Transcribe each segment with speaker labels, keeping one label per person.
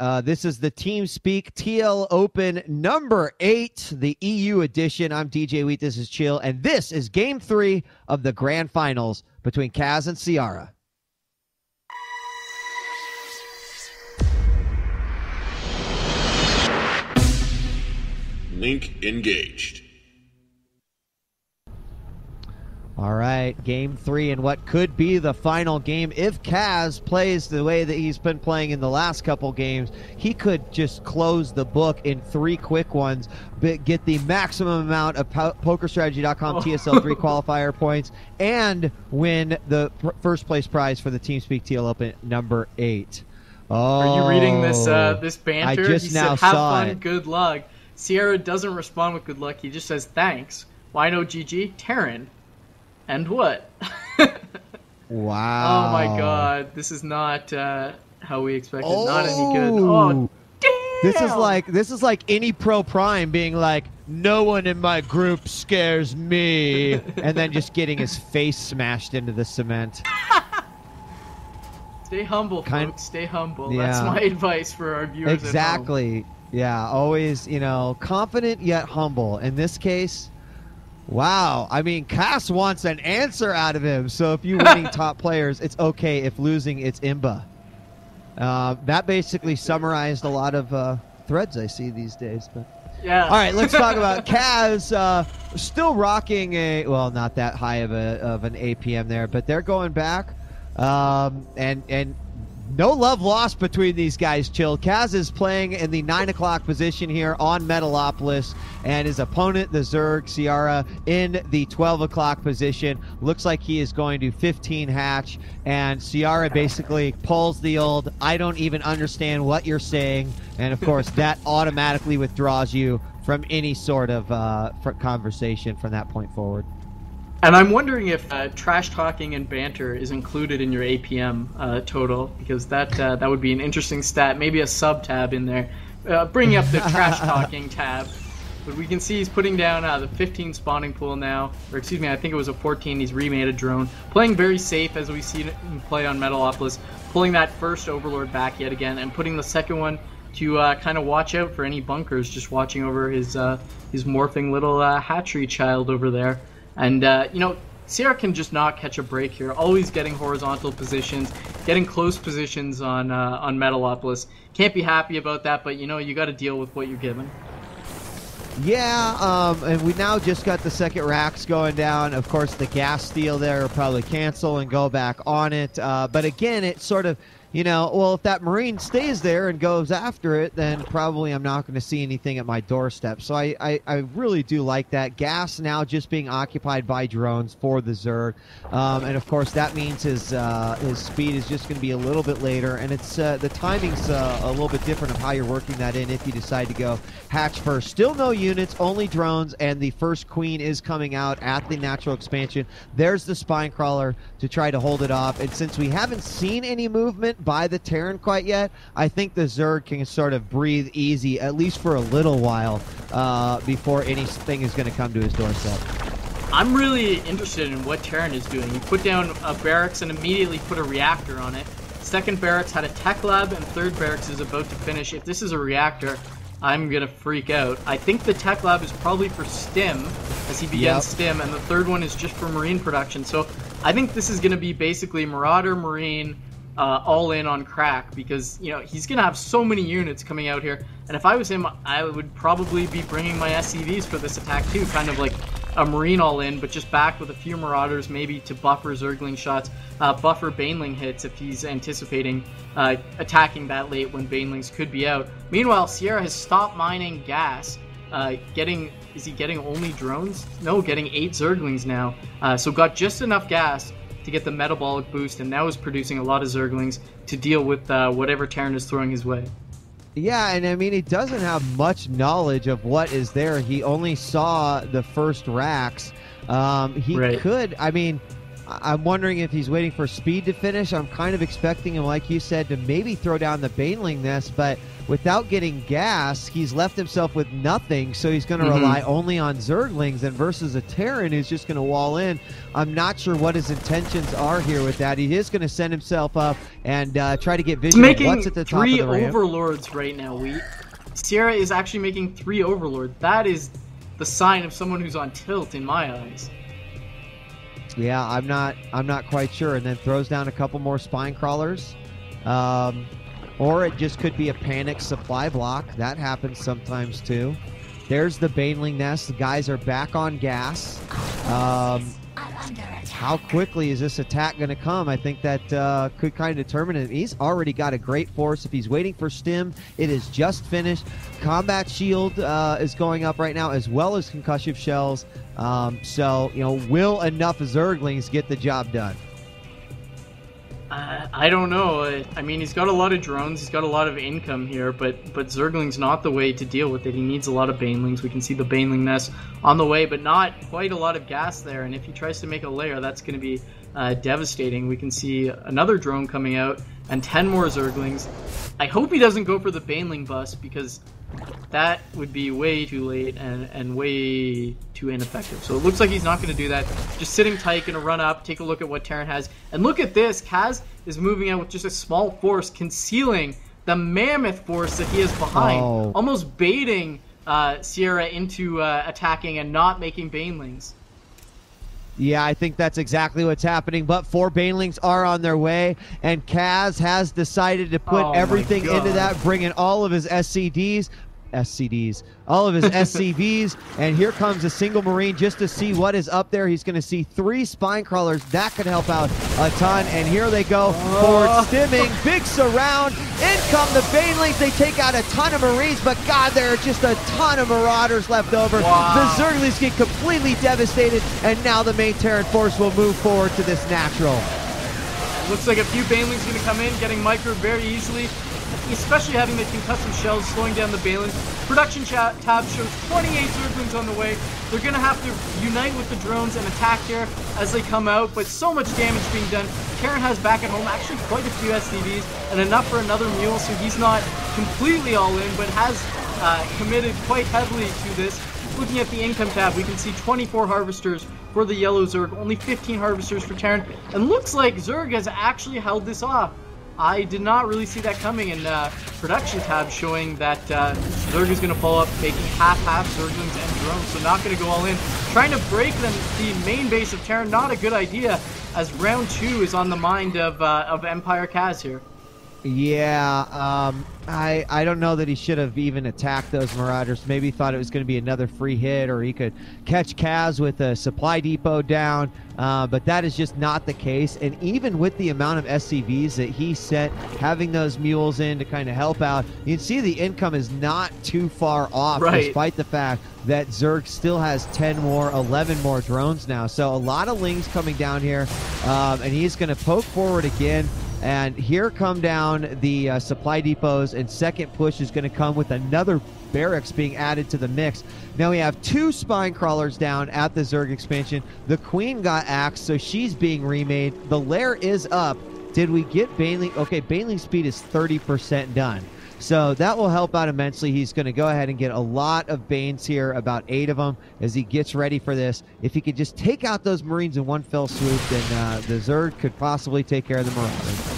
Speaker 1: This is the TeamSpeak TL Open number 8, the EU edition. I'm djWHEAT. This is Chill, and this is Game 3 of the Grand Finals between Kaz and Ciara.
Speaker 2: Link engaged.
Speaker 1: All right, Game 3 and what could be the final game. If Kaz plays the way that he's been playing in the last couple games, he could just close the book in 3 quick ones, but get the maximum amount of PokerStrategy.com TSL3 qualifier points and win the first place prize for the TeamSpeak TL Open number 8. Oh,
Speaker 3: are you reading this this banter?
Speaker 1: I just
Speaker 3: he
Speaker 1: now
Speaker 3: said, have
Speaker 1: saw
Speaker 3: fun,
Speaker 1: it.
Speaker 3: Good luck. Ciara doesn't respond with good luck. He just says thanks. Why no GG? Terran. And what?
Speaker 1: Wow.
Speaker 3: Oh my god. This is not how we expected. Not any good. Oh, damn!
Speaker 1: This is like any pro prime being like, no one in my group scares me, and then just getting his face smashed into the cement.
Speaker 3: Stay humble, folks. Stay humble.
Speaker 1: Yeah.
Speaker 3: That's my advice for our viewers.
Speaker 1: Exactly.
Speaker 3: At home.
Speaker 1: Yeah, always, confident yet humble. In this case, wow. I mean, Cass wants an answer out of him. So if you're winning top players, it's okay. If losing, it's Imba. That basically summarized a lot of threads I see these days. But
Speaker 3: yeah.
Speaker 1: All right, let's talk about Kaz. Still rocking a, well, not that high of an APM there, but they're going back. And no love lost between these guys, Chill. Kaz is playing in the 9 o'clock position here on Metalopolis, and his opponent, the Zerg, Ciara, in the 12 o'clock position. Looks like he is going to 15 hatch, and Ciara basically pulls the old, I don't even understand what you're saying, and of course that automatically withdraws you from any sort of conversation from that point forward.
Speaker 3: And I'm wondering if trash talking and banter is included in your APM total, because that would be an interesting stat. Maybe a sub tab in there, bringing up the trash talking tab. But we can see he's putting down the 15 spawning pool now, or excuse me, I think it was a 14. He's remade a drone, playing very safe as we see him play on Metalopolis, pulling that first Overlord back yet again, and putting the second one to kind of watch out for any bunkers, just watching over his morphing little hatchery child over there. And, Ciara can just not catch a break here, always getting horizontal positions, getting close positions on Metalopolis. Can't be happy about that, but, you got to deal with what you're given.
Speaker 1: Yeah, and we now just got the second racks going down. Of course, the gas steal there will probably cancel and go back on it. But again, it's sort of, well, if that Marine stays there and goes after it, then probably I'm not going to see anything at my doorstep. So I really do like that. Gas now just being occupied by drones for the Zerg. And, of course, that means his speed is just going to be a little bit later. And it's the timing's a little bit different of how you're working that in if you decide to go hatch first. Still no units, only drones, and the first queen is coming out at the natural expansion. There's the spine crawler to try to hold it off. And since we haven't seen any movement by the Terran quite yet, I think the Zerg can sort of breathe easy, at least for a little while, before anything is going to come to his doorstep.
Speaker 3: I'm really interested in what Terran is doing. He put down a barracks and immediately put a reactor on it. Second barracks had a tech lab, and third barracks is about to finish. If this is a reactor, I'm going to freak out. I think the tech lab is probably for stim, as he begins stim, and the third one is just for marine production. So I think this is going to be basically Marauder, Marine, all in on crack, because he's gonna have so many units coming out here, and if I was him, I would probably be bringing my SCVs for this attack too, kind of like a Marine all in, but just back with a few Marauders maybe to buffer Zergling shots, buffer Baneling hits if he's anticipating attacking that late when Banelings could be out. Meanwhile, Ciara has stopped mining gas, is he getting only drones? No, getting 8 Zerglings now, so got just enough gas to get the metabolic boost, and now is producing a lot of Zerglings to deal with whatever Terran is throwing his way.
Speaker 1: Yeah, and I mean, he doesn't have much knowledge of what is there. He only saw the first racks. Could, I mean, I'm wondering if he's waiting for speed to finish. I'm kind of expecting him, like you said, to maybe throw down the Baneling Nest, but without getting gas, he's left himself with nothing, so he's going to rely only on Zerglings, and versus a Terran who's just going to wall in. I'm not sure what his intentions are here with that. He is going to send himself up and try to get vision of what's at the top of the ramp.
Speaker 3: Making 3 Overlords right now, Ciara is actually making 3 Overlords. That is the sign of someone who's on tilt in my eyes.
Speaker 1: Yeah, I'm not quite sure. And then throws down a couple more spine crawlers. Or it just could be a panic supply block. That happens sometimes too. There's the Baneling Nest. The guys are back on gas. How quickly is this attack going to come? I think that could kind of determine it. He's already got a great force. If he's waiting for stim, it is just finished. Combat shield is going up right now, as well as concussive shells. So, you know, will enough Zerglings get the job done?
Speaker 3: I don't know. I mean, he's got a lot of drones. He's got a lot of income here, but Zergling's not the way to deal with it. He needs a lot of Banelings. We can see the Baneling Nest on the way, but not quite a lot of gas there. And if he tries to make a lair, that's going to be devastating. We can see another drone coming out and 10 more Zerglings. I hope he doesn't go for the Baneling bust, because that would be way too late and way too ineffective. So it looks like he's not going to do that. Just sitting tight, going to run up, take a look at what Terran has. And look at this. Kaz is moving out with just a small force, concealing the mammoth force that he has behind.
Speaker 1: Oh.
Speaker 3: Almost baiting Ciara into attacking and not making Banelings.
Speaker 1: Yeah, I think that's exactly what's happening, but 4 Banelings are on their way, and Kaz has decided to put everything into that, bringing all of his all of his SCVs, and here comes a single Marine just to see what is up there. He's going to see 3 spine crawlers. That could help out a ton, and here they go. Forward stimming, big surround. In come the Banelings. They take out a ton of Marines, but God, there are just a ton of Marauders left over. The Zerglings get completely devastated, and now the main Terran force will move forward to this natural.
Speaker 3: Looks like a few Banelings going to come in, getting micro very easily, especially having the concussive shells slowing down the Banelings. Production tab shows 28 Zerglings on the way. They're going to have to unite with the drones and attack here as they come out, but so much damage being done. Terran has back at home actually quite a few SCVs and enough for another mule, so he's not completely all in, but has committed quite heavily to this. Looking at the income tab, we can see 24 harvesters for the yellow Zerg, only 15 harvesters for Terran, and looks like Zerg has actually held this off. I did not really see that coming, and production tab showing that Zerg is going to follow up, making half-half Zerglings and drones, so not going to go all in. Trying to break the main base of Terran, not a good idea, as round 2 is on the mind of Empire Kaz here.
Speaker 1: Yeah, I don't know that he should have even attacked those Marauders. Maybe thought it was going to be another free hit, or he could catch Kaz with a supply depot down, but that is just not the case. And even with the amount of SCVs that he sent, having those mules in to kind of help out, you can see the income is not too far off, despite the fact that Zerg still has 10 more, 11 more drones now. So a lot of Lings coming down here, and he's going to poke forward again. And here come down the supply depots, and second push is going to come with another barracks being added to the mix. Now we have 2 spine crawlers down at the Zerg expansion. The Queen got axed, so she's being remade. The lair is up. Did we get Baneling? Okay, Baneling speed is 30% done. So that will help out immensely. He's going to go ahead and get a lot of Banes here, about 8 of them, as he gets ready for this. If he could just take out those Marines in one fell swoop, then the Zerg could possibly take care of the Marauders.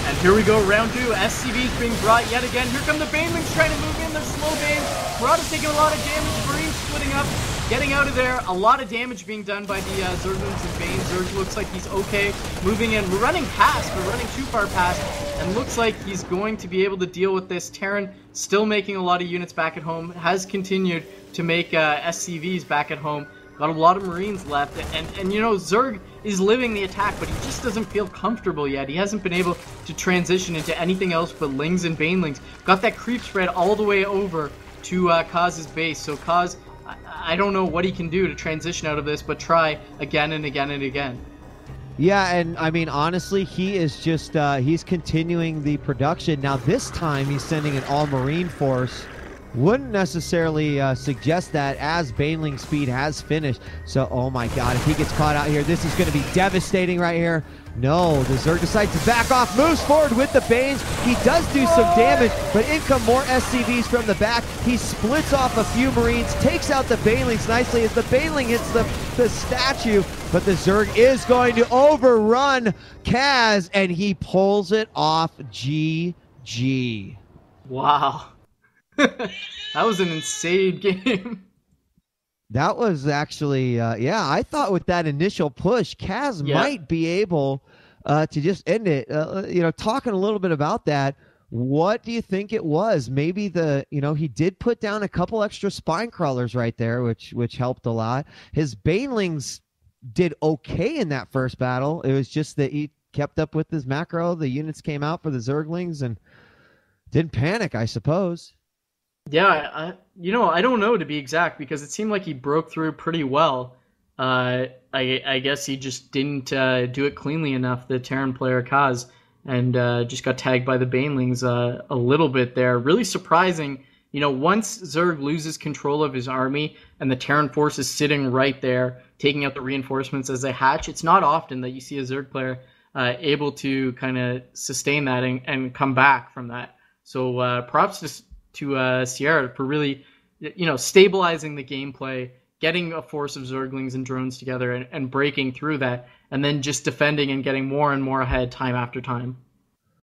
Speaker 3: And here we go, round 2. SCVs being brought yet again. Here come the Banelings trying to move in. They're slow Banes. Marauders taking a lot of damage. Marines splitting up, getting out of there. A lot of damage being done by the Zerglings and Banes. Zerg looks like he's okay. Moving in. We're running past. We're running too far past. And looks like he's going to be able to deal with this. Terran still making a lot of units back at home. Has continued to make SCVs back at home. Got a lot of Marines left, and you know, Zerg is living the attack, but he just doesn't feel comfortable yet. He hasn't been able to transition into anything else but Lings and Banelings. Got that creep spread all the way over to Kaz's base, so Kaz, I don't know what he can do to transition out of this, but try again and again and again.
Speaker 1: Yeah, and I mean, honestly, he is just, he's continuing the production. Now this time he's sending an all-Marine force wouldn't necessarily suggest that, as Baneling's speed has finished. So, oh my god, if he gets caught out here, this is going to be devastating right here. No, the Zerg decides to back off, moves forward with the Banes. He does do some damage, but in come more SCVs from the back. He splits off a few Marines, takes out the Banelings nicely as the Baneling hits the statue, but the Zerg is going to overrun Kaz, and he pulls it off. GG.
Speaker 3: Wow. That was an insane game.
Speaker 1: That was actually, yeah, I thought with that initial push, Kaz might be able to just end it. Talking a little bit about that, what do you think it was? Maybe he did put down a couple extra spine crawlers right there, which helped a lot. His Banelings did okay in that first battle. It was just that he kept up with his macro. The units came out for the Zerglings and didn't panic, I suppose.
Speaker 3: Yeah, I don't know, to be exact, because it seemed like he broke through pretty well. I guess he just didn't do it cleanly enough, the Terran player Kaz, and just got tagged by the Banelings a little bit there. Really surprising. Once Zerg loses control of his army and the Terran force is sitting right there, taking out the reinforcements as they hatch, it's not often that you see a Zerg player able to kind of sustain that and come back from that. So props to Ciara for really, stabilizing the gameplay, getting a force of Zerglings and drones together and breaking through that, and then just defending and getting more and more ahead time after time.